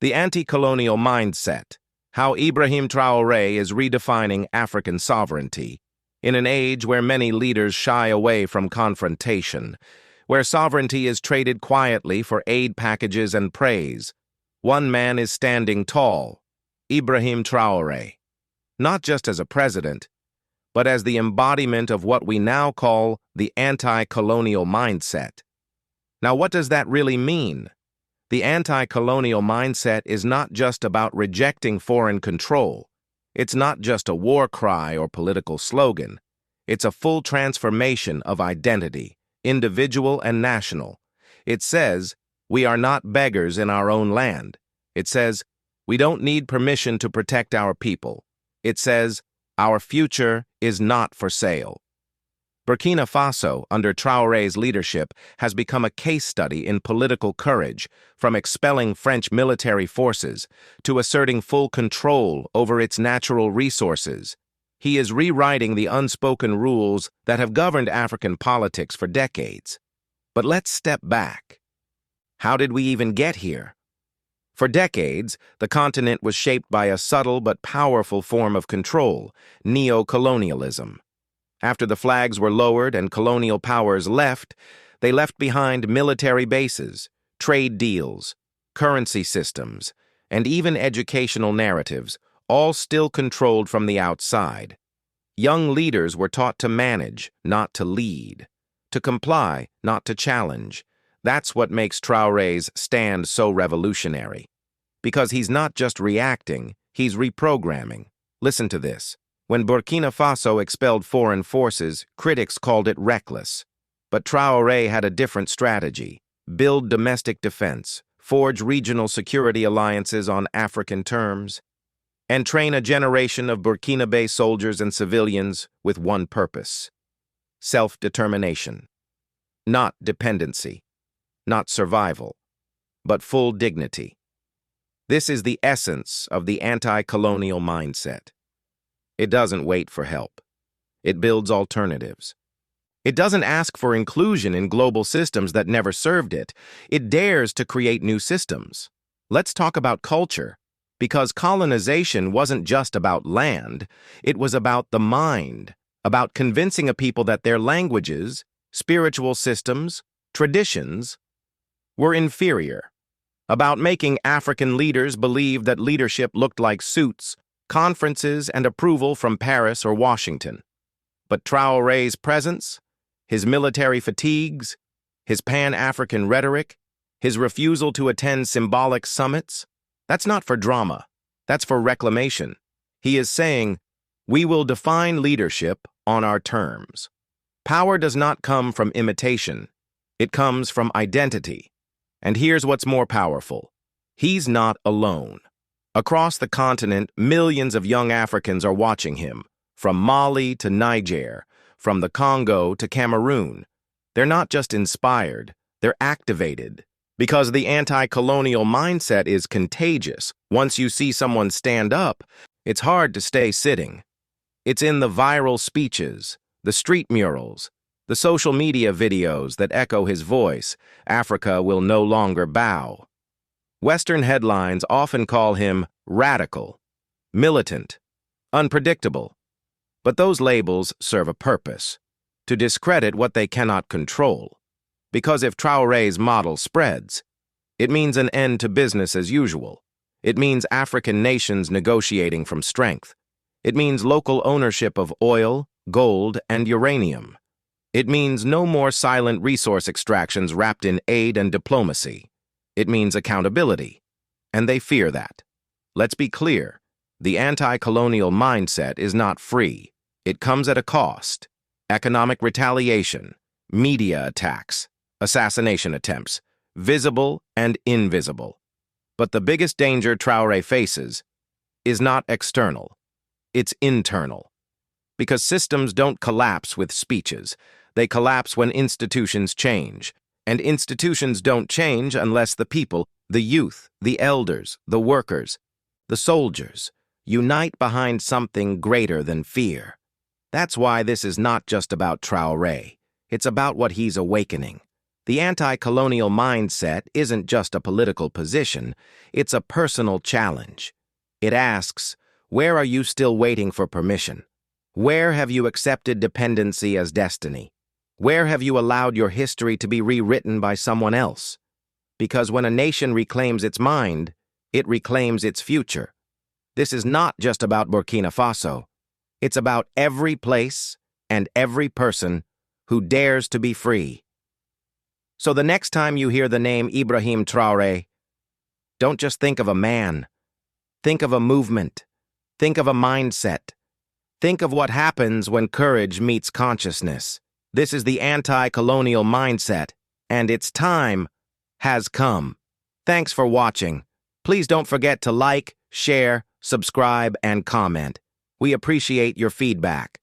The anti-colonial mindset, how Ibrahim Traoré is redefining African sovereignty in an age where many leaders shy away from confrontation, where sovereignty is traded quietly for aid packages and praise. One man is standing tall, Ibrahim Traoré, not just as a president, but as the embodiment of what we now call the anti-colonial mindset. Now, what does that really mean? The anti-colonial mindset is not just about rejecting foreign control. It's not just a war cry or political slogan. It's a full transformation of identity, individual and national. It says, we are not beggars in our own land. It says, we don't need permission to protect our people. It says, our future is not for sale. Burkina Faso, under Traoré's leadership, has become a case study in political courage, from expelling French military forces to asserting full control over its natural resources. He is rewriting the unspoken rules that have governed African politics for decades. But let's step back. How did we even get here? For decades, the continent was shaped by a subtle but powerful form of control, neocolonialism. After the flags were lowered and colonial powers left, they left behind military bases, trade deals, currency systems, and even educational narratives, all still controlled from the outside. Young leaders were taught to manage, not to lead, to comply, not to challenge. That's what makes Traoré's stand so revolutionary. Because he's not just reacting, he's reprogramming. Listen to this. When Burkina Faso expelled foreign forces, critics called it reckless. But Traoré had a different strategy: build domestic defense, forge regional security alliances on African terms, and train a generation of Burkinabe soldiers and civilians with one purpose: self-determination. Not dependency, not survival, but full dignity. This is the essence of the anti-colonial mindset. It doesn't wait for help. It builds alternatives. It doesn't ask for inclusion in global systems that never served it. It dares to create new systems. Let's talk about culture, because colonization wasn't just about land. It was about the mind, about convincing a people that their languages, spiritual systems, traditions were inferior, about making African leaders believe that leadership looked like suits, conferences, and approval from Paris or Washington. But Traoré's presence, his military fatigues, his pan-African rhetoric, his refusal to attend symbolic summits, that's not for drama, that's for reclamation. He is saying, we will define leadership on our terms. Power does not come from imitation, it comes from identity. And here's what's more powerful. He's not alone. Across the continent, millions of young Africans are watching him, from Mali to Niger, from the Congo to Cameroon. They're not just inspired, they're activated. Because the anti-colonial mindset is contagious. Once you see someone stand up, it's hard to stay sitting. It's in the viral speeches, the street murals, the social media videos that echo his voice. Africa will no longer bow. Western headlines often call him radical, militant, unpredictable. But those labels serve a purpose: to discredit what they cannot control. Because if Traoré's model spreads, it means an end to business as usual. It means African nations negotiating from strength. It means local ownership of oil, gold, and uranium. It means no more silent resource extractions wrapped in aid and diplomacy. It means accountability. And they fear that. Let's be clear. The anti-colonial mindset is not free. It comes at a cost: economic retaliation, media attacks, assassination attempts, visible and invisible. But the biggest danger Traoré faces is not external. It's internal. Because systems don't collapse with speeches. They collapse when institutions change. And institutions don't change unless the people, the youth, the elders, the workers, the soldiers, unite behind something greater than fear. That's why this is not just about Traoré. It's about what he's awakening. The anti-colonial mindset isn't just a political position, it's a personal challenge. It asks, where are you still waiting for permission? Where have you accepted dependency as destiny? Where have you allowed your history to be rewritten by someone else? Because when a nation reclaims its mind, it reclaims its future. This is not just about Burkina Faso. It's about every place and every person who dares to be free. So the next time you hear the name Ibrahim Traoré, don't just think of a man. Think of a movement. Think of a mindset. Think of what happens when courage meets consciousness. This is the anti-colonial mindset, and its time has come. Thanks for watching. Please don't forget to like, share, subscribe, and comment. We appreciate your feedback.